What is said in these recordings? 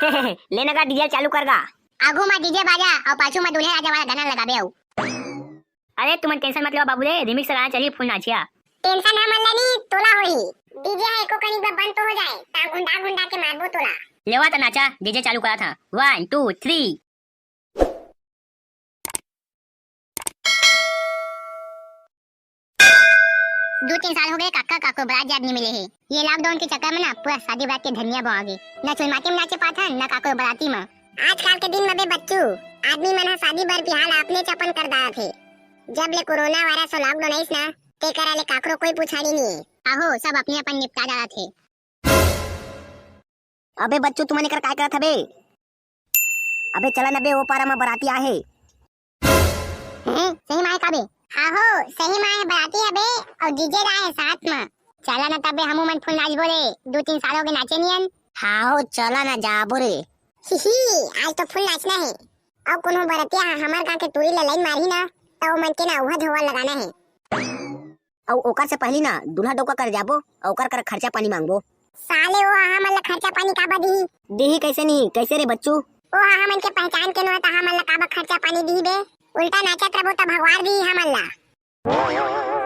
लेने का डीजे चालू करगा। आगू में डीजे बाजा और पाछू में दूल्हे राजा वाला गाना लगाबे आऊ। अरे तुम टेंशन मत लो बाबू रे, रिमिक्स लगाना चाहिए फुल नाचिया। टेंशन हमन ला नी तोला होई। डीजे है एको कनी बा बंद तो हो जाए ता गुंडा गुंडा के मारबो तोला। लेवा था नाचा, डीजे चालू करा था 1 2 3। दो तीन साल हो गए काका काको बरात याद नहीं मिले है। ये लॉकडाउन के चक्कर में ना पूरा शादी बारात के धनिया बो आगे न चुलमाटी में नाचे पाथा न काको बराती में। आजकल के दिन में बे बच्चू आदमी मन शादी बर बिहाल अपने चपन कर दा थे। जब ले कोरोना वायरस और लॉकडाउन आइस ना ते करा ले काकरो कोई पूछाड़ी नहीं है। आहो सब अपने अपन निपटा डाला थे। अबे बच्चू तुमने कर काय करत हबे? अबे चला न बे, ओ पारा में बराती आहे। हैं सही माय काबे? आहो सही माय बराती है बे और डीजे रहा साथ में। चला ना तबे हमू मन फुल नाच बोले 2-3 साल हो गए नाचे नियन। हां चला ना जाबो रे। ही आज तो फुल नाचना है। और कोनो बरतिया हमार का के टोरी ले लाइन मारी ना तो मन के ना उहा धोवा लगाना है। और ओकर से पहली ना दूल्हा डोका कर जाबो और ओकर कर खर्चा पानी मांगबो। साले वो हमन ला खर्चा पानी का बदी देही कैसे नहीं कैसे रे बच्चू? ओ हमन के पहचान के न त हमन ला का खर्चा पानी दी बे। उल्टा नाचत रहो त भगवान दी हमन ला।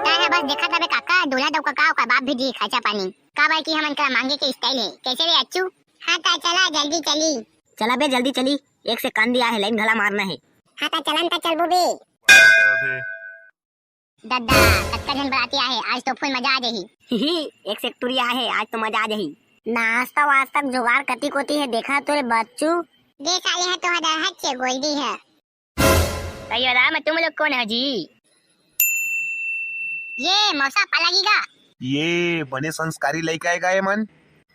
ताहे बस देखा तबे काका दूल्हा डोका का बाप भी दी खर्चा पानी का भाई की हमन का मांगे के स्टाइल है। कैसे रे अच्छू? हां ता चला जल्दी चली। चला बे जल्दी चली, एक से कान दिया है लाइन घला मारना है। हां ता चलन ता चलबो बे। दादा कक्का जन बराती आहे आज तो फुल मजा आ जाही। एक सेक्टोरिया है आज तो मजा आ जाही। नाश्ता वास्ता जुगाड़ कती कोती है देखा तो रे बच्चू। दे साले है तो हदा हच्चे गोल्डी है। कहियो राम तुम लोग कौन है जी? ये मौसा पालागीगा। ये बने संस्कारी लड़का आएगा ये मन।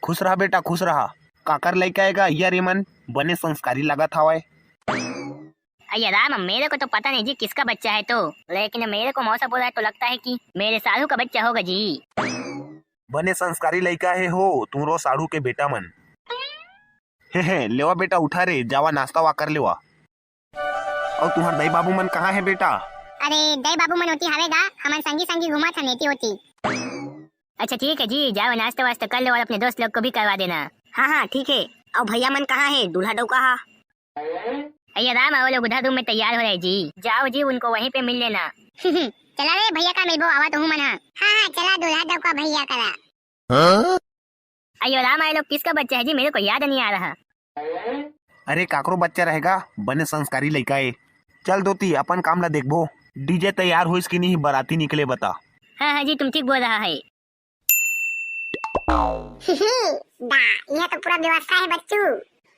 खुश रहा बेटा खुश रहा। काकर लड़का आएगा यार ये मन बने संस्कारी लगा था वाय। अయ్య राम मेरे को तो पता नहीं जी किसका बच्चा है तो, लेकिन मेरे को मौसा बोला है तो लगता है कि मेरे साधु का बच्चा होगा जी। बने संस्कारी लड़का है हो तुमरो साधु के बेटा मन। हे लेवा बेटा उठा रे जावा नाश्ता वा कर लेवा। और तुम्हार दाई बाबू मन कहाँ है बेटा? अरे दाई बाबू मन होती हवेगा हमन संगी संगी घुमा था नेती होती। अच्छा ठीक है जी, जाओ नाश्ता वास्ता कर लो और अपने दोस्त लोग को भी करवा देना। हाँ हाँ ठीक है। और भैया मन कहाँ है? दूल्हा डोका हा? अయ్య राम वो लोग उधर रूम में तैयार हो रहे जी, जाओ जी उनको वहीं पे मिल लेना। चला रे भैया का मिलबो आवा तो हूं मन। हां चला दूल्हा डोका भैया करा। अయ్య राम ये लोग किसका बच्चा है जी? मेरे को याद नहीं आ रहा। अरे काकरो बच्चा रहेगा बने संस्कारी लड़का है। चल दोती अपन काम ला देखबो। डीजे तैयार हो इसकी नहीं बराती निकले बता। हाँ हाँ जी तुम ठीक बोल रहा है। दा यह तो पूरा व्यवस्था है बच्चू।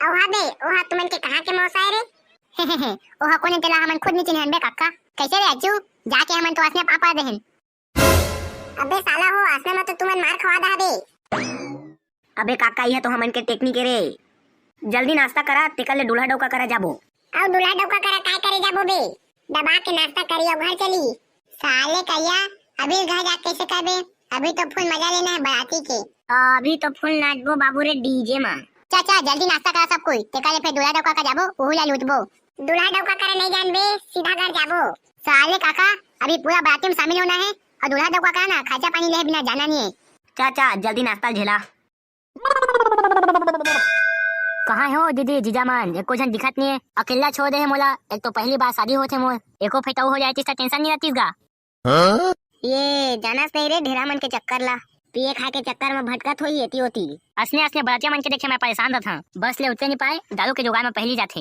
ओहा बे ओहा तुमन के कहां के मौसा है रे? ओहा कोने चला हमन खुद नहीं चिन्हन बे काका। कैसे रे अज्जू? जाके हमन तो असने पापा देहन। अबे साला हो असने में तो तुमन मार खवा दा बे। अबे काका यह तो हमन के टेक्निक है रे। जल्दी नाश्ता करा तेकर ले दूल्हा डोका करा जाबो। और दूल्हा डोका करा काय करे जाबो बे? दबा के नाश्ता करियो घर चली। साले कहिया अभी घर जा कैसे करबे? अभी तो फुल मजा लेना है बराती के। अभी तो फुल नाचबो बाबू रे डीजे में। चाचा जल्दी नाश्ता करा सब कोई तेकर ले फिर दूल्हा डोका का जाबो ओहुला लूटबो। दूल्हा डोका करे नहीं जानबे सीधा घर जाबो। साले काका अभी पूरा बराती में शामिल होना है और दूल्हा डोका का ना खर्चा पानी ले बिना जाना नहीं है। चाचा जल्दी नाश्ता झेला। कहाँ हो दीदी जीजामान? एको जन दिखत नहीं है, अकेला छोड़ दे है मोला। एक तो पहली बार शादी होते मोर, एको फेटाऊ हो जाए तो टेंशन नहीं रहती गा। ये जाना नहीं रे ढेरा मन के चक्कर ला पिए खा के चक्कर में भटकत होई एती होती। असने असने बरातिया मन के देखे मैं परेशान था, बस ले उतरे नहीं पाए, दारू के जुगाड़ में पहली जाते।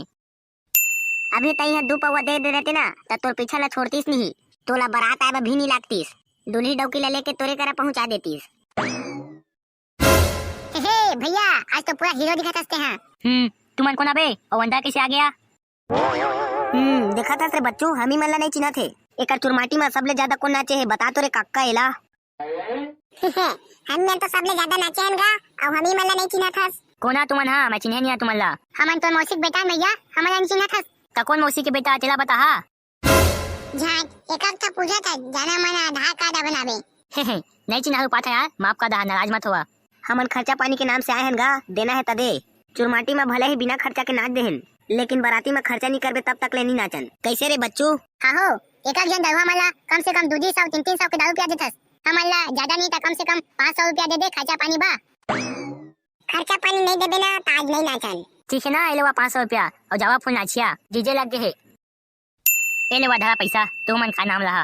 अभी तई है 2 पौवा दे रहते ना तो तोर पीछा ला छोड़तीस नहीं, तोला बारात आए भी नहीं लागतीस, दूल्ही डौकी ले लेके तोरे करा पहुंचा देतीस। हे भैया आज तो पूरा हीरो दिखत हस्ते हैं। तुमन कोना बे और अंदर कैसे आ गया? देखा था रे बच्चू हम ही मल्ला नहीं चिन्हा थे। एक चुरमाटी में सबले ज्यादा कौन नाचे है बता तो रे काका एला। हम तो सबले ज्यादा नाचे हन गा और हम ही मल्ला नहीं चिन्हा थस। कोना तुमन? हाँ मैं चिन्हे नहीं तुमन ला। हमन तो मौसी के बेटा भैया हमन नहीं चिन्हा थस। त कौन मौसी के बेटा चला बता। हा झाट एक तो पूछा था जाना मना आधार कार्ड बनावे। नहीं चिन्हा पाता यार, माफ कर दा, नाराज मत हुआ। हमन खर्चा पानी के नाम से आए हन गा, देना है तदे। चुरमाटी में भले ही बिना खर्चा के नाच देहन, लेकिन बाराती में खर्चा नहीं करबे तब तक ले नहीं नाचन। कैसे रे बच्चू? हाँ हो एक जन दरवा मला कम से कम 200 300 के दारू पिया देथस। हमला ज्यादा नहीं था कम से कम 500 रुपया दे दे खर्चा पानी बा। खर्चा पानी नहीं देबे ना तो आज नहीं नाचन। ठीक है ना, ये लेवा 500 रुपया और जावा फुल नाचिया डीजे लग गए है। ये लेवा धरा पैसा तो मन का नाम रहा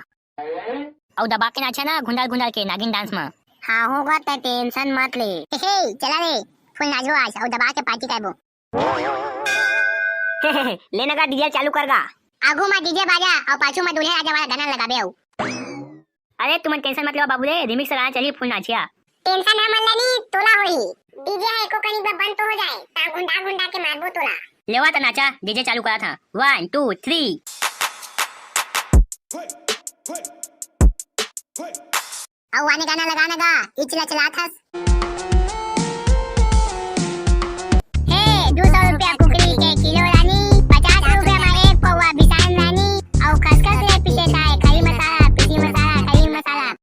और दबा के नाचा ना घुंडाल घुंडाल के नागिन डांस में। हाँ होगा तो टेंशन मत ले। हे चला रे फुल नाचो आज और दबा के पार्टी करबो। लेना का डीजे चालू करगा। आगू में डीजे बाजा और पाछू में दूल्हे राजा वाला गाना लगाबे आऊ। अरे तुम टेंशन मत लो बाबू रे, रिमिक्स लगाना चलिए फुल नाचिया। टेंशन हमन लनी तोला होई। डीजे है को कहीं बंद तो हो जाए ता गुंडा गुंडा के मारबो तोला। लेवा तो नाचा डीजे चालू करा था 1 2 3। और आने गाना लगाना गा इचला चला था। हे 200 रुपया कुकड़ी के किलो रानी, 50 रुपया मारे पौवा बिसान रानी और खसखस ले पीछे साए खरी मसाला पिसी मसाला खरी मसाला।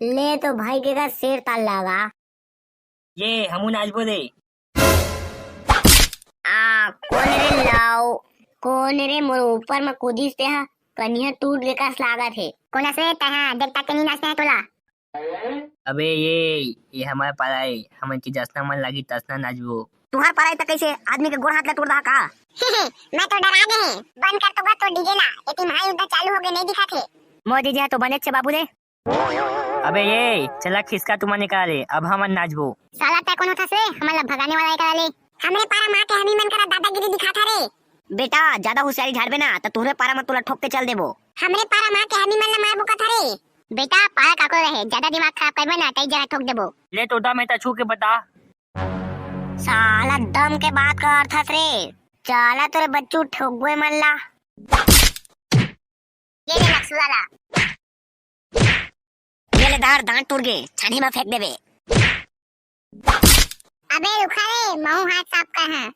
ले तो भाई के का शेर ताल लगा। ये हमू नाचबो दे। कौन रे लाओ, कौन रे मोर ऊपर में कूदिस ते हा कन्या टूट के का लागत है। कोना से तहा देखता कनी नाचना है तोला। अबे ये हमारा पारा है, हमन की जसना मन लगी तसना नाचबो। तुम्हार पारा है त कैसे आदमी के गोड़ हाथ ला तोड़ दा का। मैं तो डरा दे है बंद कर तो तो डीजे ला एती भाई उधर चालू हो गए नहीं दिखा थे। मोर डीजे तो बने छे बाबू रे। अबे ये चला खिसका तुम निकाले अब हमन नाचबो। साला तय कौन था से हमला भगाने वाला करा ले। हमरे पारा मां के हमी मन करा दादागिरी दिखा था रे। बेटा ज्यादा होशियारी झाड़बे ना तो तुहरे पारा में तोला ठोक के चल देबो। हमरे पारा मां के हमी मन ला मारबो का था रे। बेटा पारा काको रहे ज्यादा दिमाग खराब करबे ना कई जगह ठोक देबो। ले टोटा में ता छू के बता। साला दम के बात का अर्थ रे। चाला तोरे बच्चू ठोकबे मन ला। ये ले लक्ष्मणा ये ले दार दांत टूट गए छानी में फेंक देबे। अबे रुका रे मुंह हाथ साफ कर हां।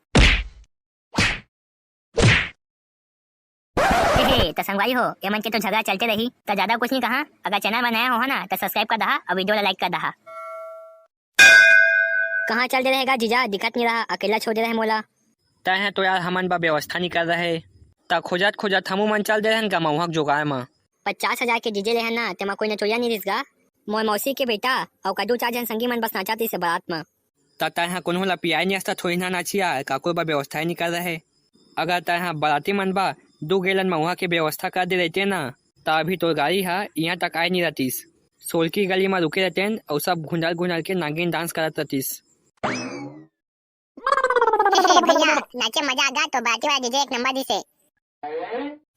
तो संगवाई हो ये मन के तो झगड़ा चलते रही तो ज्यादा कुछ नहीं कहा। अगर चैनल बनाया हो ना तो सब्सक्राइब कर दहा और वीडियो लाइक कर दहा। कहाँ चल दे रहेगा जीजा, दिक्कत नहीं रहा, अकेला छोड़ दे रहे मोला। तय तो यार हमन बा व्यवस्था नहीं कर रहे ता खोजत खोजत हमू मन चल दे रहन का महुहक जोगाए में 50,000 के डीजे ले ना तेमा कोई नचोया नहीं दिसगा। मोर मौसी के बेटा और कदू 4 जन संगी मन बस नाचाती से बारात में। ता तय कोनो ला पियाई नहीं अस्ता थोड़ी ना नाचिया काको बा व्यवस्था ही नहीं कर रहे। अगर तय बाराती मन बा 2 गैलन महुआ के व्यवस्था कर दे रहते ना ता अभी तो गाड़ी है यहाँ तक आई नहीं रहतीस। सोलकी गली में रुके रहते और सब घुंडल घुंडल के नागिन डांस करत रहतीस। भैया नाचे मजा आगा तो बाराती वाला डीजे एक नंबर दिसे।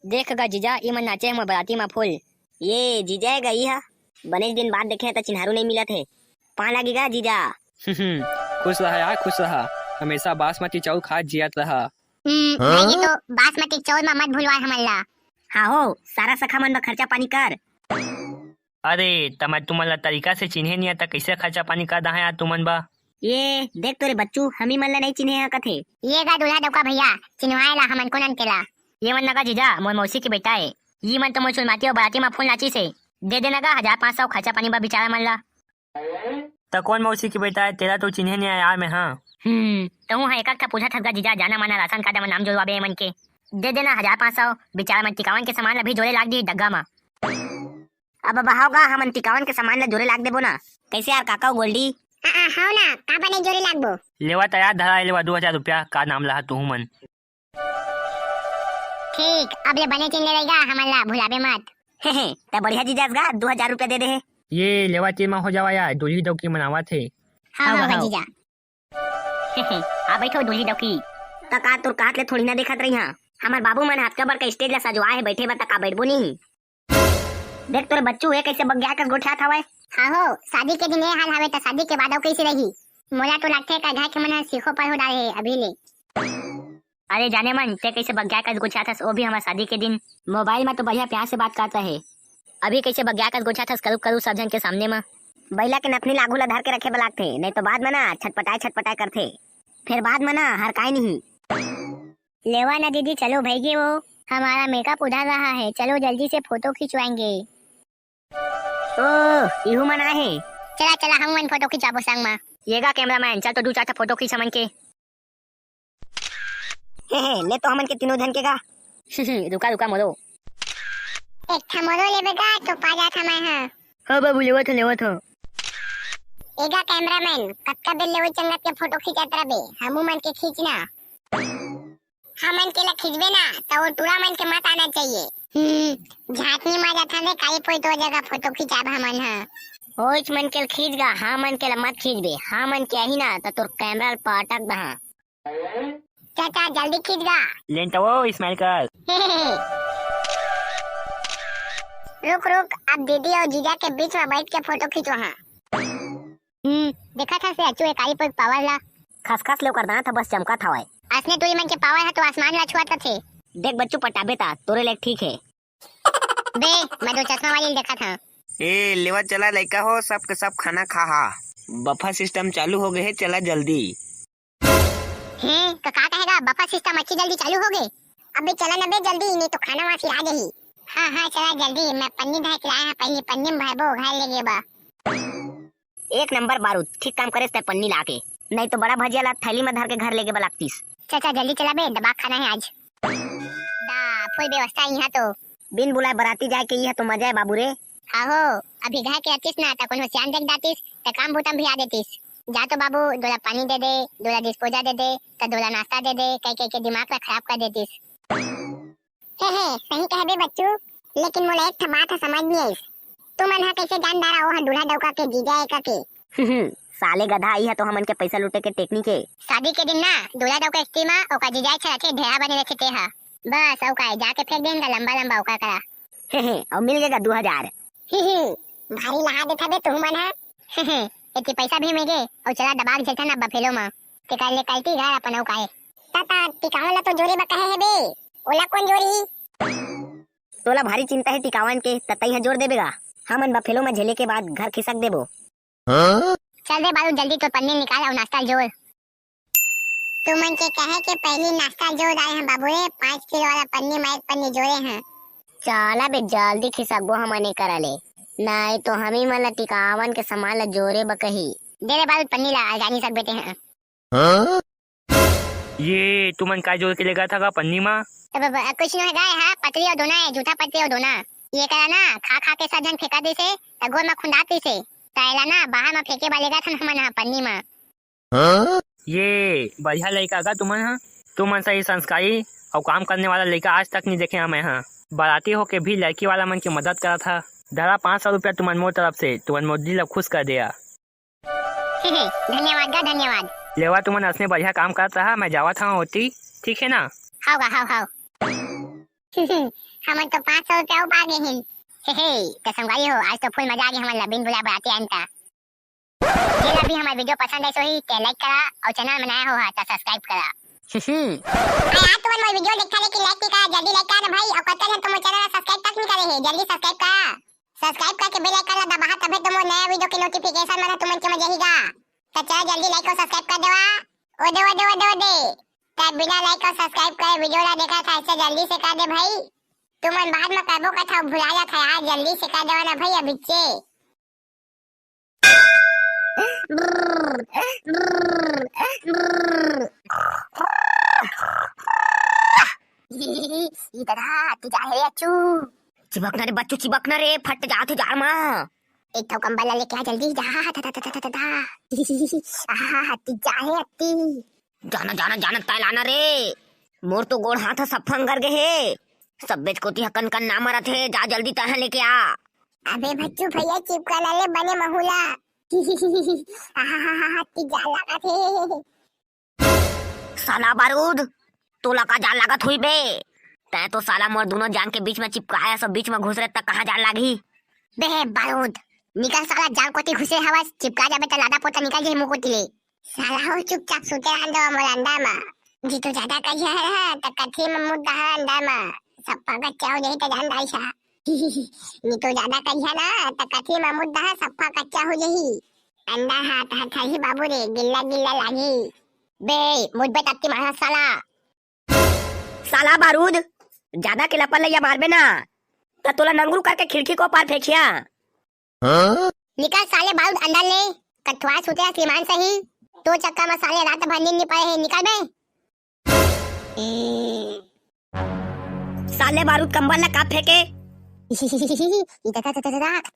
देखगा जीजा ये मन नाचे हम बाराती में फुल। ये जीजा गई है बने दिन बाद देखे तो चिन्हारू नहीं मिला थे। पा लगेगा जीजा। खुश रहा यार खुश रहा, हमेशा बासमती चावल खा जियत रहा। ये तो बासमती चावल में मत भूलवा हमला। हाँ हो सारा सखा मन में खर्चा पानी कर। अरे तम तुमन तरीका से चिन्हे नहीं आता कैसे खर्चा पानी कर दहा यार तुमन बा। ये देख तोरे बच्चू हमी मन ला नहीं चिन्हे कथे। ये गा दूल्हा डोका भैया चिन्हवाएला हमन को नन केला। ये मन नगा जीजा मोर मौसी के बेटा है। ये मन तो मोर चुलमाती और बाराती में फूल नाची से दे देना का 1500 खर्चा पानी बा बेचारा मन ला। तो कौन मौसी की बेटा है तेरा तो चिन्हे नहीं आया यार मैं। हाँ तो हूँ एक का पूछा था जीजा जाना माना राशन कार्ड में नाम जुड़वाबे मन के दे देना 1500 बेचारा मन टिकावन के सामान अभी जोड़े लाग दी डग्गा में। अब बहाओगा हमन टिकावन के सामान ला जोड़े लाग देबो ना कैसे यार काका गोल्डी। हां ना का बने जोरे लागबो। लेवा तैयार धरा लेवा 2000 रुपया का नाम ला तू मन। ठीक अब ले बने चिन्ह लेगा हमला भुलाबे मत। तो बढ़िया जीजा गा 2000 रुपया दे दे। ये लेवा तीन में हो जावा यार दूल्ही डौकी मनावा थे। हां जीजा। आ बैठो दूल्ही डौकी तका तोर काट ले थोड़ी ना देखत रही। हां हमार बाबू मन हाथ कबर का स्टेज ला सजवा है बैठे बा तका बैठबो नहीं। देख तोरे बच्चू है कैसे बग्या कर गोठा हवे। हाँ हो शादी के दिन ये हाल हवे तो शादी के बाद कैसे रही। मोला तो लगते का घर के मन सीखो पर हो डाले अभी ले। अरे जाने मन ते कैसे बग्या कर गोठा था वो भी हमारे शादी के दिन मोबाइल में तो बढ़िया प्यार से बात करता है। अभी कैसे बग्या कर गोठा था करू करू सब जन के सामने में बैला के नथनी लागू ला धर के रखे बलाक थे नहीं तो बाद में ना छटपटाए करते फिर बाद में ना हर काई नहीं। लेवा ना दीदी चलो भैया वो हमारा मेकअप उधर रहा है चलो जल्दी से फोटो खिंचवाएंगे। ओह इहू मना है। चला चला हम मन फोटो खिंचाबो संग में। येगा कैमरामैन चल तो 2-4 फोटो खींच हमन के। ले तो हमन के तीनों धन के गा। रुका रुका मोरो एक ठमोरो लेबेगा तो पा जात मैं। हां हां बाबू लेवत हो। एगा कैमरामैन कक्का बेल लेवे चंगत के फोटो खिंचात रबे हमू मन के खींचना। हमन के ला खिंचबे ना तो वो टूरा मन के मत आना चाहिए। झांकनी में जाता ने काई पोई तो जगह फोटो खिंचाब हमन हा। होइच मन के खींच गा, हाँ मन के मत खींच बे, हाँ मन के ही ना तो तोर कैमरा पटक दहा। चाचा जल्दी खींच गा। लेंटवो इस्माइल कर। रुक रुक, अब दीदी और जीजा के बीच में बैठ के फोटो खींचो हाँ। देखा था से अचू एक आई पर पावर ला खसखस लो कर दाना था, बस चमका था वाई। असने तुरी मन के पावर है तो आसमान ला छुआता थे। देख बच्चू पटाबे ता तोरे लायक ठीक है। बे मैं तो चश्मा वाली देखा था। ए लेवा चला लड़का हो, सब के सब खाना खा हा। बफा सिस्टम चालू हो गए है, चला जल्दी। तो का कहेगा बफा सिस्टम अच्छी जल्दी चालू हो गए। अबे चला ना बे जल्दी, नहीं तो खाना वहाँ फिर आ जाही। हाँ हाँ चला जल्दी, मैं पन्नी ढक लाया है, पहले पन्नी में भरबो घर ले गे बा। एक नंबर बारूद, ठीक काम करे ते पन्नी लाके, नहीं तो बड़ा भजिया ला थैली में धर के घर लेके बलातीस। चाचा जल्दी चला बे, दबा खाना है आज। दा फुल व्यवस्था यहाँ तो। बिन बुलाए बराती जाए के ये तो मजा है बाबू रे। आहो अभी घर के आतीस ना तो कोनो सियान देख दातीस तो काम भूतम भी आ देतीस। जा तो बाबू दोला पानी दे दे, दोला डिस्पोजा दे दे, तो दोला नाश्ता दे दे, कई के दिमाग में खराब कर देतीस। हे सही कहे बे बच्चू, लेकिन मोला एक बात समझ नहीं आई। तू मन हा कैसे जानदार हो दूल्हा डौका के जीजा है का के। साले गधा आई है तो हमन के पैसा लूटे के टेक्निक है। शादी के दिन ना दूल्हा डौका स्टीमा ओका जीजा छे रखे ढेरा बने रखे ते हा। बस ओका जाके फेंक देंगा लंबा लंबा ओका करा। और मिल जाएगा 2000। भारी लहा देता बे तू मन हा। इतनी पैसा भी मिले और चला दबाग चलता ना बफेलो में ते कर ले कलती घर अपन ओकाए। ताता टिकावला तो जोरी बकहे है बे, ओला कौन जोरी। तोला भारी चिंता है टिकावन के, ततई है जोर देबेगा। हमन बफेलो में झेले के बाद घर खिसक देबो। चल दे बालू जल्दी तो पन्नी निकाल और नाश्ता जोड़। तू मन के कहे के पहली नाश्ता जोड़ आए हैं बाबू रे, 5 किलो वाला पन्नी में एक पन्नी जोड़े हैं। चला बे जल्दी खिसकबो, हमने करा ले, नहीं तो हम ही मन टिकावन के सामान ला जोरे बकही। दे रे बालू पन्नी ला, आजानी सब बेटे हैं। ये तुमन का जोड़ के लेगा था का पन्नी माँ? कुछ नहीं है हाँ, पतली और दोना है, जूठा पतली और दोना। ये करा ना खा खा के सब जन फेंका दे से गोर में खुंदाती से ताइला ना बाहर में फेंके वालेगा था हमन हा पन्नी में। ये बढ़िया लड़का का तुमन हा, तुमन सही संस्कारी और काम करने वाला लड़का आज तक नहीं देखे हमें हाँ। बाराती हो के भी लड़की वाला मन की मदद करा था। धरा 500 रुपया तुमन मोर तरफ से, तुमन मोर दिल खुश कर दिया। धन्यवाद गा धन्यवाद। लेवा तुमन असने बढ़िया काम करता है, मैं जावा था होती, ठीक है ना। हाओ हाओ हमन तो 500 रुपया उपा गए हैं। तो संगवारी हो, आज तो फुल मजा आ गया हमन ला बिन बुला बराती अंता। ये ला भी हमारी वीडियो पसंद है सोही ते लाइक करा और चैनल बनाया हो तो सब्सक्राइब करा। यार तुम मोर वीडियो देखा लेकिन लाइक नहीं करा, जल्दी लाइक करा भाई और कतन तुम चैनल सब्सक्राइब तक नहीं करे है, जल्दी सब्सक्राइब करा। सब्सक्राइब करके बेल आइकन ला दबा तबे तुम नया वीडियो के नोटिफिकेशन मन तुमन के मजेगा। तो चलो जल्दी लाइक और सब्सक्राइब कर देवा। ओदे तब बिना लाइक और सब्सक्राइब करे वीडियो ला देखा था, ऐसे जल्दी से कर दे भाई। तुमन बाद में करबो का था भुला जा था यार, जल्दी से कर देवा ना भाई अभी से। ये दादा तू जा रे अच्चू। चिपकना रे बच्चू, चिपकना रे, फट जाते जार मां। एक तो कंबल लेके आ जल्दी जा। था हत्ती जा है हत्ती। जाना जाना जाना तालाना रे, मोर तो गोड़ हाथ सब फंगर गए है, सब बेच कोती हकन कन ना मरत है, जा जल्दी तहाँ लेके आ। अबे बच्चू भैया चिपका ले बने महूला। हत्ती जा लगा थे। साला बारूद तोला का जाल लागत हुई बे, तै तो साला मोर दोनों जान के बीच में चिपकाया, सब बीच में घुस रहे तक कहाँ जाल लागी। बे बारूद निकल साला जाल कोती घुसे हवा, चिपका जाबे त लादा पोता निकल जे मुंह कोती ले। साला हो चुपचाप सुते अंदर मोर अंडा में जी तो ज्यादा कहिया है त कथी में मुद्दा है अंडा में सब पगत चाहो यही त जान दाई सा। नी तो ज्यादा कहिया ना त कथी में मुद्दा है सब कच्चा हो यही अंडा हाथ हाथ ही बाबू रे गिल्ला गिल्ला लागी। बे मुझ पे तत्ती मारा साला। साला बारूद ज्यादा के लपल या मारबे ना त तोला नंगरू करके खिड़की को पार फेंकिया। निकल साले बारूद अंदर ले, कठवा सुते श्रीमान सही तो चक्का में साले रात भर नींद नहीं पाए है, निकल बे। साले बारूद कंबल ना का फेंके।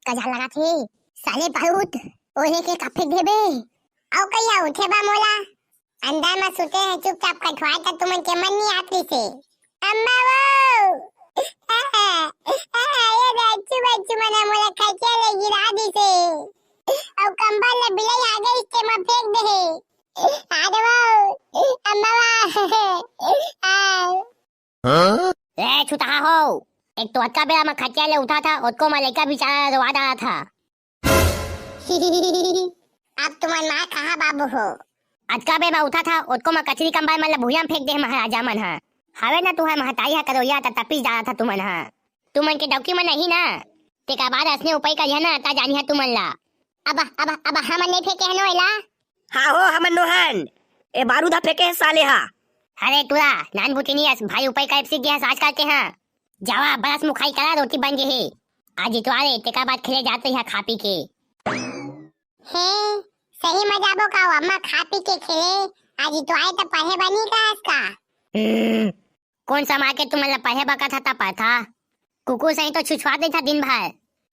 कजा लगा थे साले बारूद ओहे के का फेंक देबे। आओ कहिया उठे बा मोला अंदर में सुते हैं चुपचाप कठवाए तक तुमन के मन नहीं आती से अम्मा वो ये बच्चू बच्चू मना मोला खचे ले गिरा दी से और कंबल ले बिलाई आ गई इसके में फेंक दे आदे वो अम्मा वो ए छुटा हो एक तो अक्का बेला में खटिया ले उठा था उसको मैं लेकर बेचारा रोवा रहा था। अब तुम्हारी माँ कहाँ बाबू हो? अक्का बे मैं उठा था उसको मैं कचरी कंबाल मतलब भूया में फेंक दे महाराजा मन हा हवे ना तुहा महताई हा करोया ता तपिस जा था तुमन हा तुमन के डौकी में नहीं ना तेका बाद असने उपाय करिया ना ता जानी हा तुमन ला अब हम नहीं फेंके हैं नोएला। हाँ हो हमन नोहन ए बारूदा फेंके है साले हा। अरे तुरा नान बुटिनी भाई उपाय का सीख गया आज करते हैं जावा बरस मुखाई करा रोटी बन गई है आज इतवारे तेका बाद खेले जाते हैं खा पी के। हे सही मजाबो का अम्मा खा पी के खेले आज तो आए तो पढ़े बनी का इसका। कौन सा मार के तुम मतलब पढ़े बका था तब था कुकुर सही तो छुछवा दे था दिन भर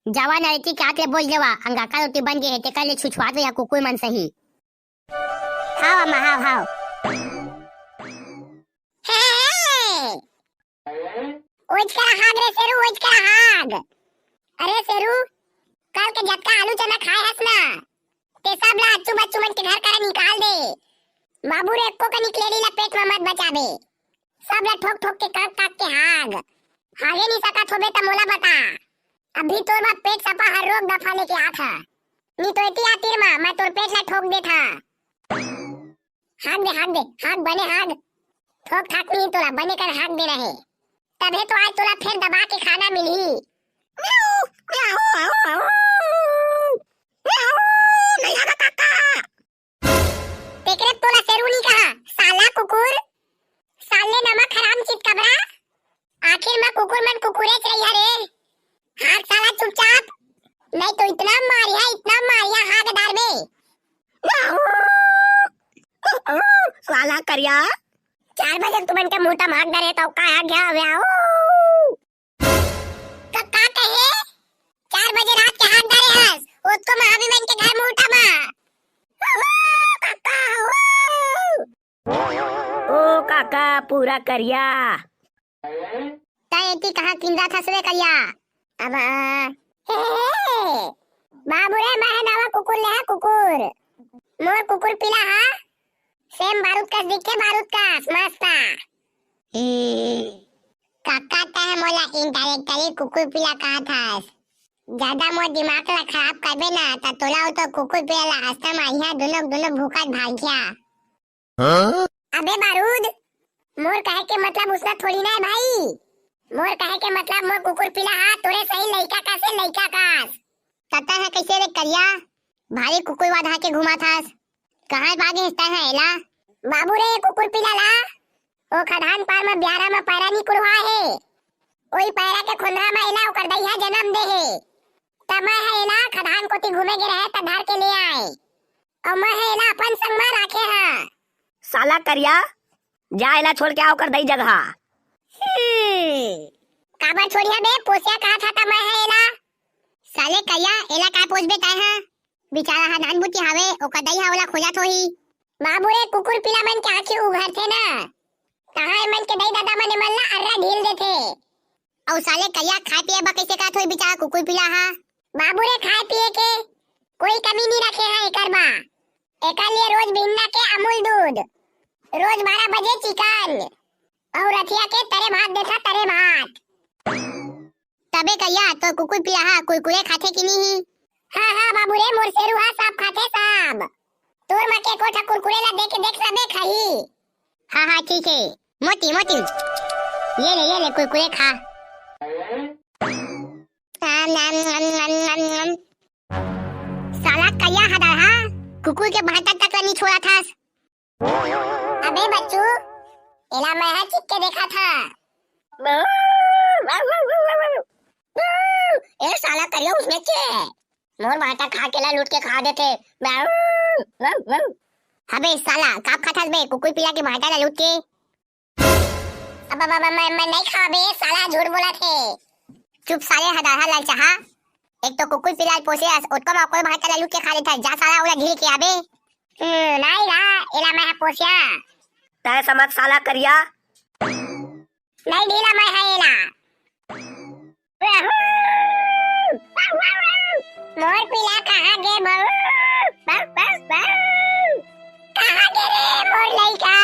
जवा नरती क्या के बोल जवा अंगाका रोटी बन गई है तेका ले छुछवा दे या कुकुर मन सही खाओ अम्मा हाओ ओज कर हाग रे सेरू ओज कर हाग। अरे सेरू कल के जत्का आलू चना खाए हस ना ते सब ला अच्चू बच्चू मन के घर कर निकाल दे बाबू रे को का निकलेली ला पेट में मत बचा दे सब ला ठोक ठोक के काट के हाग हागे नहीं सका थोबे त मोला बता अभी तोर बा पेट सपा हर रोग दफा लेके आथा नी तो इती आतीर मा मैं तोर पेट ला ठोक दे था हाग बने हाग ठोक ठाक नहीं तोला बने कर हाग दे रहे तबे तो आज तोला फिर दबा के खाना मिली। तेकरे तोला सेरू नहीं कहा साला कुकुर साले नमक हराम चित कबरा आखिर में कुकुर मन कुकुरे चाहिए रे हाथ साला चुपचाप नहीं तो इतना मारिया हाथ डाल में साला करिया 4 बजे तुमन के मुंह तम हाथ डरे तो का आ गया व्याओ का कहे 4 बजे रात के हाथ डरे हस उसको महावी मन के घर मुंह तमा ओ काका पूरा करिया ताएती कहां किंदा थसवे करिया अब बाबू रे मैं नवा कुकुर ले कुकुर मोर कुकुर पिला हा सेम बारूद का दिखे बारूद का मस्त काका ता मोला इनडायरेक्टली कुकुर पिला कहा था ज्यादा मोर दिमाग ला खराब करबे ना त तोला तो कुकुर पिला ला हस्ता माहिया दोनों भूखा भाग गया। अबे बारूद मोर कहे के मतलब उसना थोड़ी ना है भाई मोर कहे के मतलब मोर कुकुर पिला हा तोरे सही लइका का से लइका का पता है कैसे रे करिया भारी कुकुर वाधा के घुमा थास कहां भागे हिस्सा है एला बाबू रे कुकुर पिला ला ओ खदान पार में ब्यारा में पैरा नहीं कुरवा है ओई पैरा के खुंदरा में एला ओकर दैया जन्म दे है तमा है एला खदान कोती घूमे के रहे त धार के ले आए और मैं है एला अपन संग में रखे हां साला करिया जा एला छोड़ के आओ कर दई जगह काबर छोड़िया बे पोसिया कहा था त मैं है एला साले कया एला का पोस बे ताय हां बेचारा हा नान बुटी हावे ओका दई हावला खोजात होही बाबू रे कुकुर पिला मन के आंखें उघर थे ना कहां मन के दई दादा मने मल्ला अर्रा ढील देथे और साले कया खाए पिए बा कैसे का थोई बेचारा कुकुर पिला हा बाबू रे खाए पिए के कोई कमी नहीं रखे है एकर बा एकर लिए रोज भिन्ना के अमूल दूध रोज 12 बजे चिकन और रथिया के तरे भात देथा तरे भात तबे कया तो कुकुर पिला हा कुरकुरे खाथे कि नहीं हां बाबू रे मोर सेरू हा सब खाथे सब तोर मके कोठा कुरकुरे ला देख सबे खाई हां ठीक है मोटी ये ले कुरकुरे खा नाम साला कया हदा हा कुकुर के भाटा तक नहीं छोड़ा था अबे बच्चू एला मैं हा चिक के देखा था ए साला करिया उसने के मोर भाटा खा के ला लूट के खा देते अबे साला काप खाथास बे कुकुर पिला के भाटा ला लूट के अब मैं नहीं खा बे साला झूठ बोला थे चुप साले हदाहा लाल चाहा एक तो कुकुर पिला पोसे ओटको मा कोई भाटा ला लूट के खा लेता जा साला ओला ढील के आबे नहीं ला एला मैं है पोसिया तय समझ साला करिया। नहीं ढीला मैं है एला मोर पिला कहाँ गे बहू कहाँ गे रे मोर लइका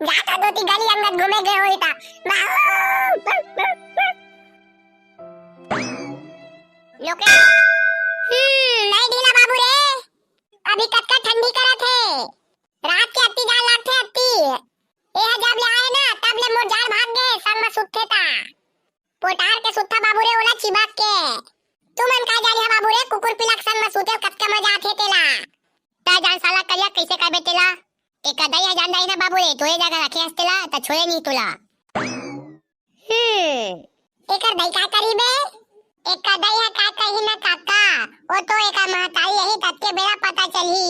जाता दो ती गली अंदर घूमे गए होई ता लोके नहीं ढीला बाबू रे अभी कटका ठंडी करत है रात के अत्ती जान लागथे अत्ती ए जब ले आए ना तब ले मोर जान भाग गए संग में सुत्थे ता पोटार के सुत्था बाबू रे ओला चिबाक के तू मन का जानी है बाबू रे कुकुर पिलक संग में सुते कतका मजा आथे तेला ता जान साला करिया कैसे का बेटेला एक कदई है जान दाई ना बाबू रे तोरे जगह रखे हस्तेला त छोड़े नहीं तुला एकर दई का करी बे एक कदई है का कही ना काका ओ तो एक महताई यही तक के बेरा पता चली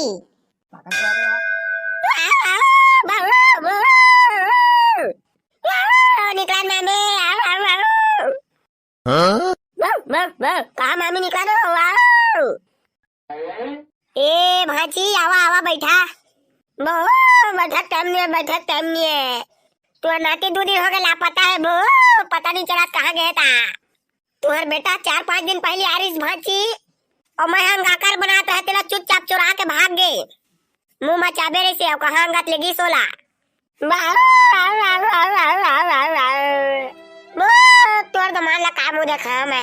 निकला मामी कहा मामी निकला दो ए भाची आवा आवा बैठा बैठक टाइम नहीं है तू नाती 2 दिन हो गए लापता है बो पता नहीं चला कहाँ गए था तुम्हार बेटा 4-5 दिन पहले आरिस भाची और मैं हंगाकर बनाता है तेरा चुपचाप चुरा के भाग गए मुंह में चाबे रही से कहाँ हंगात लेगी सोला तोर दमान ला का मुंह देखा मैं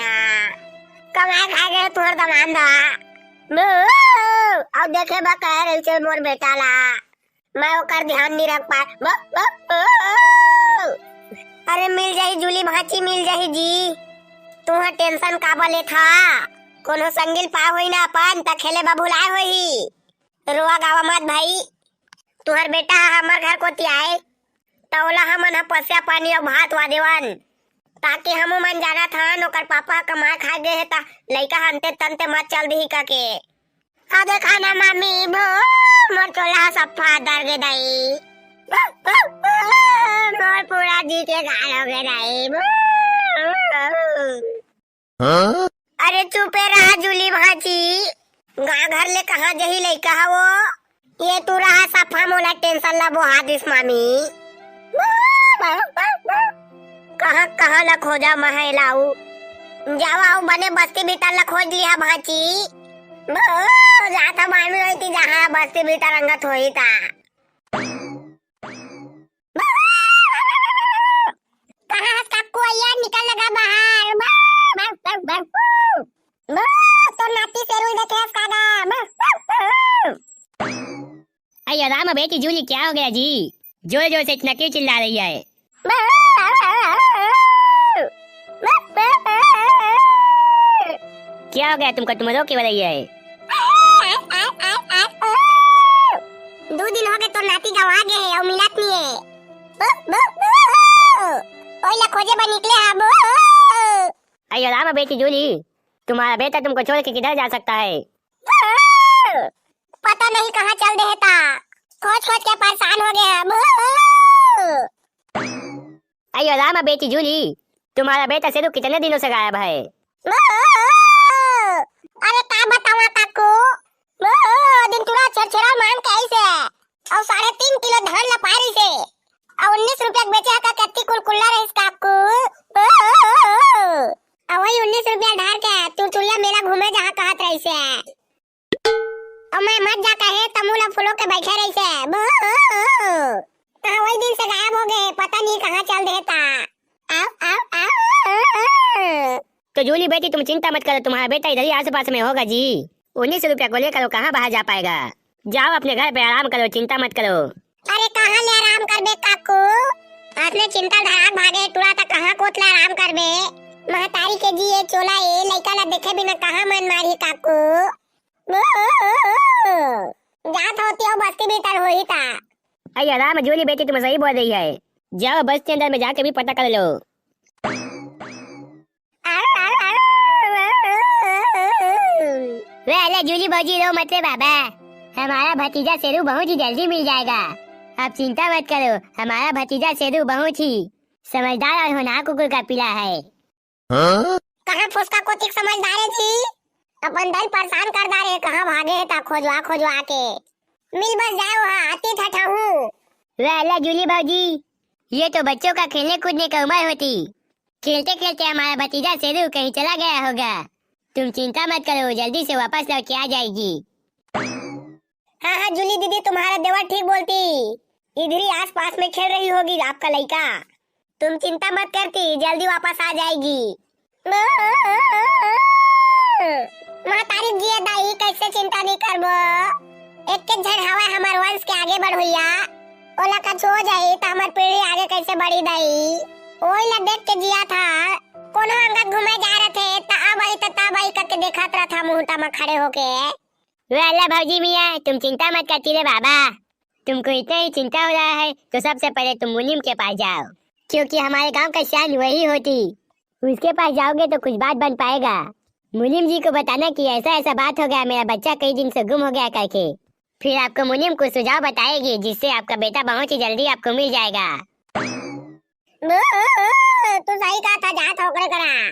कमाए खा गए तोर दमान दा अब देखे बा कह रही से मोर बेटा ला मैं ओकर ध्यान नहीं रख पाए अरे मिल जाही जूली भाची मिल जाही जी तुहा टेंशन काबा ले था कोनो संगिल पा होई ना अपन त खेले बा भुलाए होई रोआ गावा मत भाई तुहर बेटा हमर घर को तियाए तौला हमन ह पसिया पानी और भात वा देवन ताकि हम मन जाना था ओकर पापा कमाए खा गए है ता लइका हंते तंते मत चल दी का के आ देखा ना मामी बो मोर तोला सफा दर गे दई मोर पूरा जी के गाल हो गए दई अरे चुपे रहा जूली भाची गाँव घर ले कहाँ जही लइका है वो ये तू रहा सफा मोला टेंशन ला बोहा दिस मामी कहाँ कहाँ ला खोजा महे लाऊ जावा बने बस्ती भीतर ला खोज लिया भाची जाता मामी होई थी जहाँ बस्ती भीतर रंगत होई था कहाँ काकू आया निकल लगा बाहर तो नाती से रुई देखे अయ్యో राम बेटी जूली क्या हो गया जी जोर जोर से इतना क्यों चिल्ला रही है क्या हो गया तुमको तुम रो क्यों रही है 2 दिन हो गए तो नाती गवा गए है और मिलत नहीं है ओला खोजे बा निकले हम अయ్యో राम बेटी जूली तुम्हारा बेटा तुमको छोड़ के किधर जा सकता है पता नहीं कहाँ चल रहे था खोज खोज के परेशान हो गए हम अయ్యో राम बेटी जूली तुम्हारा बेटा सिर्फ कितने दिनों से गायब है अरे का बतावा काकू दिन तुरा छरछरा मान कैसे और 3.5 किलो धान ला पारी से और 19 रुपया बेचे का कत्ती कुलकुल्ला रहीस काकू और वही 19 रुपया ढार के तू चुल्ला मेरा घूमे जहाँ कहत रही से और मैं मत जा कहे तमुला फूलों के बैठे रही से वही दिन से गायब हो गए पता नहीं कहाँ चल रहे था तो जूली बेटी तुम चिंता मत करो तुम्हारा बेटा इधर ही आस पास में होगा जी 19 रुपया को लेकर वो कहाँ बाहर जा पाएगा जाओ अपने घर पे आराम करो चिंता मत करो अरे कहाँ ले आराम करबे काकू आपने चिंता धरात भागे टुरा ता कहाँ कोतला आराम करबे महतारी के जी ये चोला ये लइका ला देखे बिना कहाँ मन मारी काकू जात होती हो बस्ती भीतर होई था अయ్యో राम जूली बेटी तुम सही बोल रही है जाओ बस के अंदर में जाके भी पता कर लो वे अरे जूली भौजी रो मत रे बाबा हमारा भतीजा शेरू बहुत ही जल्दी मिल जाएगा आप चिंता मत करो हमारा भतीजा शेरू बहुत ही समझदार और होनहार कुकुर का पिला है कहाँ फुसका कोतिक समझदार है जी अपन दल परेशान कर दा रे, कहाँ भागे है ता खोजवा खोजवा के। मिल बस जाओ, हाँ आती था हूँ। वाला जूली भाजी, ये तो बच्चों का खेलने कूदने का उम्र होती। खेलते खेलते हमारा भतीजा शेरू कहीं चला गया होगा। तुम चिंता मत करो, जल्दी से वापस लौट के आ जाएगी। हाँ हाँ जूली दीदी, तुम्हारा देवर ठीक बोलती। इधर ही आस पास में खेल रही होगी आपका लड़का। तुम चिंता मत करती, जल्दी वापस आ जाएगी। महतारी जी दाई, कैसे चिंता नहीं करबो। एक एक झन हवा हमार वंश के आगे बढ़ोइया। ओला का छो जाई त हमार पीढ़ी आगे कैसे बढ़ी दाई। ओई ला देख के जिया था। कोनो अंगत घूमे जा रहे थे त आबाई त ताबाई करके देखत रहा था मुहूर्ता में खड़े होके। वाला भाजी मियाँ, तुम चिंता मत करती रे बाबा। तुमको इतना ही चिंता हो रहा है तो सबसे पहले तुम मुनीम के पास जाओ, क्योंकि हमारे गांव का शान वही होती। उसके पास जाओगे तो कुछ बात बन पाएगा। मुनीम जी को बताना कि ऐसा ऐसा बात हो गया, मेरा बच्चा कई दिन से गुम हो गया करके। फिर आपको मुनीम को सुझाव बताएगी, जिससे आपका बेटा बहुत ही जल्दी आपको मिल जाएगा। तू सही कहा था, जा ठोकरे करा।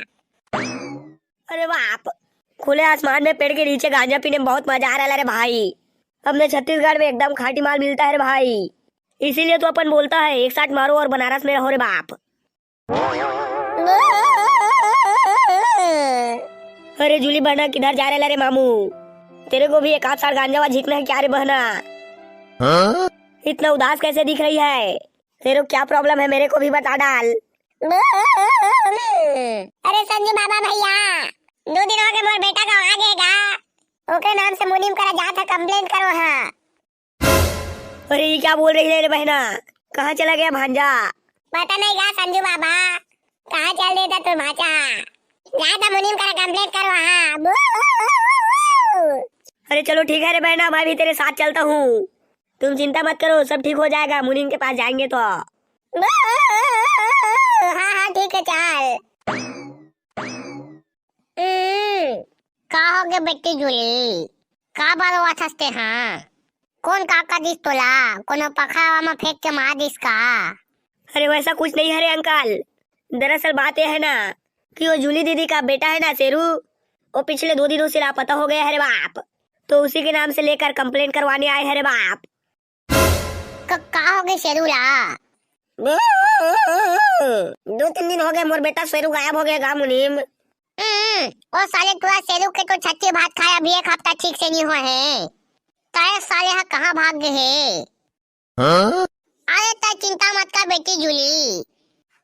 अरे बाप, खुले आसमान में पेड़ के नीचे गांजा पीने में बहुत मजा आ रहा है रे भाई। हमने छत्तीसगढ़ में एकदम खाटी माल मिलता है रे भाई, इसीलिए तो अपन बोलता है एक साथ मारो और बनारस में रहो रे बाप। अरे जूली बहना, किधर जा रहे रे मामू? तेरे को भी एक आध साल गांजा वा झीकना है क्या रे बहना? इतना उदास कैसे दिख रही है? तेरे को क्या प्रॉब्लम है, मेरे को भी बता डाल। अरे संजू बाबा भैया, 2 दिन हो गए मोर बेटा का आ गएगा। ओके नाम से मुनीम करा जा था, कंप्लेंट करो। हाँ अरे ये क्या बोल रही है रे बहना? कहाँ चला गया भांजा? पता नहीं गा संजू बाबा, कहाँ चल देता तू भाचा। जा था मुनीम करा कंप्लेंट करो। हाँ अरे चलो ठीक है रे बहना, मैं भी तेरे साथ चलता हूँ। तुम चिंता मत करो, सब ठीक हो जाएगा। मुनीम के पास जाएंगे तो। हाँ हाँ ठीक है चल। का हो गया बेटी जूली? का बारो वाथस्ते हाँ? कौन काका दिस तोला? कोनो पखा में फेंक के मार दिस का? अरे वैसा कुछ नहीं है रे अंकल। दरअसल बात यह है ना कि वो जूली दीदी का बेटा है ना शेरू, वो पिछले 2 दिनों से लापता हो गया है रे बाप। तो उसी के नाम से लेकर कंप्लेंट करवाने आए हैं रे बाप। का हो गए शेरू ला? 2-3 दिन हो गए मोर बेटा शेरू गायब हो गया गा मुनीम। ओ साले तुआ शेरू के तो छच्चे भात खाया, अभी 1 हफ्ता ठीक से नहीं हुआ है। ताए साले हा कहाँ भाग गए है? अरे ता चिंता मत कर बेटी जूली।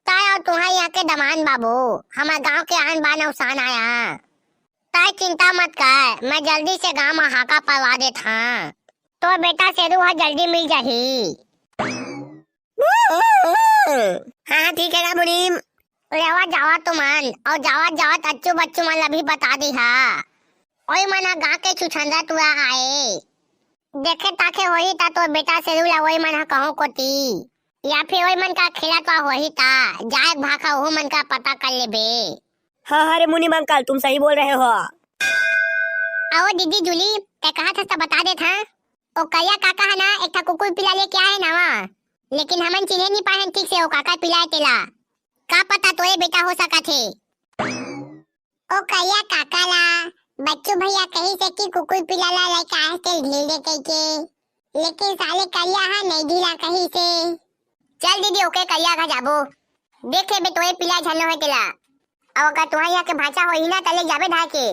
ताए और तुम्हारे यहाँ के दमान बाबू हमारे गांव के आन बान अवसान आया। ताए चिंता मत कर, मैं जल्दी से गांव में हाका पवा देता। तो बेटा शेरू हा जल्दी मिल जाही। हाँ ठीक है गा मुनीम। लेवा जावा तो मन, और जावत जावत अच्छू बच्चू मन अभी बता दी हा। ओई मना गा के छुछंदा तुआ आए देखे ताके होही ता तो बेटा शेरू ला ओई मन कहूं कोती, या फिर ओई मन का खेला तो होही ता जाए भाखा वो मन का पता कर ले बे। हाँ हाँ रे मुनीम अंकल, तुम सही बोल रहे हो। आओ दीदी जूली, ते कहा था सब बता दे था। ओ कया काका है ना, एक था कुकुर पिला ले क्या है ना, लेकिन हमन चिन्हे नहीं पाए ठीक से। ओ काका पिलाए तेला का पता तोए बेटा हो सका थे। ओ कया काका ला बच्चू भैया कही से कि कुकुर पिलाला लाई काहे से ढील दे कही के, लेकिन साले करिया हा नहीं ढीला कही से। चल दीदी ओके करिया का जाबो, देख ले बे तोए पिला झनो है तेला। अब अगर तुम्हारे यहाँ के भाषा होई ना तले जाबे ढाके।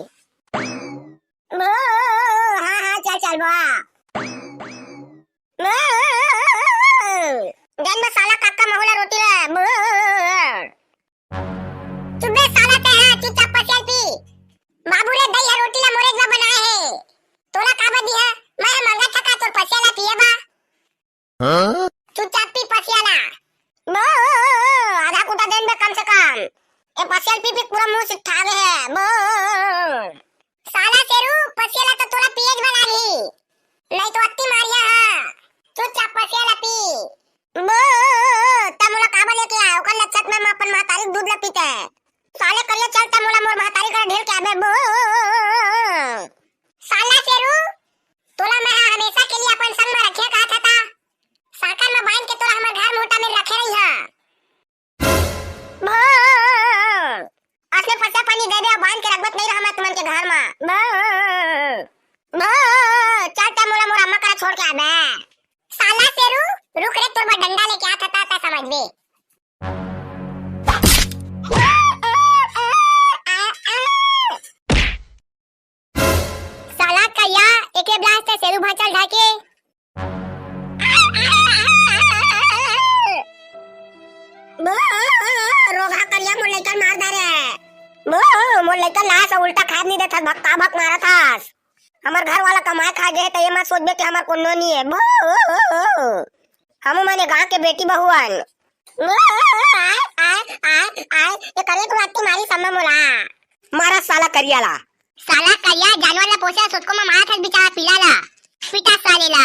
हाँ हाँ चल चल बा। गन में साला काका महुला रोटी ला। चुपे साला ते है, चुपचाप पचल पी। बाबू रे दही रोटी ला मोरे जा बनाए है। तोला का बदी है, मैं मंगा छका तोर पचला पिए बा। चुपचाप पी पचला। आधा कुटा दिन में कम से कम ए पचल पी पी पूरा मुंह सुखा गए है। साला शेरू पचला तो तोला पिएज बना रही, नहीं तो अत्ती मारिया है। चुपचाप पचला पी। तमुला काबा लेके आया, ओकर लचक में अपन महतारी दूध ला पीते है। साले करिया चल तमुला मोर महतारी का ढेर के आबे। साला शेरू तोला मैं हमेशा के लिए अपन संग में रखे कहा था। साकर में बांध के तोला हमर घर मोटा में रखे रही है। असले फसा पानी दे दे बांध के रखबत नहीं रहा मैं तुमन के घर में चाटा मोला मोरा अम्मा करा छोड़ के आबे साला शेरू रुक रे तोर बा डंडा लेके आता था समझ बे साला कया एके ब्लास्ट है शेरू भाचल ढाके रोगा करिया मोर लइका मार दारे मोर लइका लाश उल्टा खाद नहीं देता भक्का भक मारा था हमार घर वाला कमाए खा गए तो ये मत सोच बे कि हमार कोनो नहीं है हम माने गांव के बेटी बहुआन ये करे को बात मारी समय मोला मारा साला करियाला साला करिया जानवर ला पोसे उसको मैं मारा था बेचारा पिला ला पिटा साले ला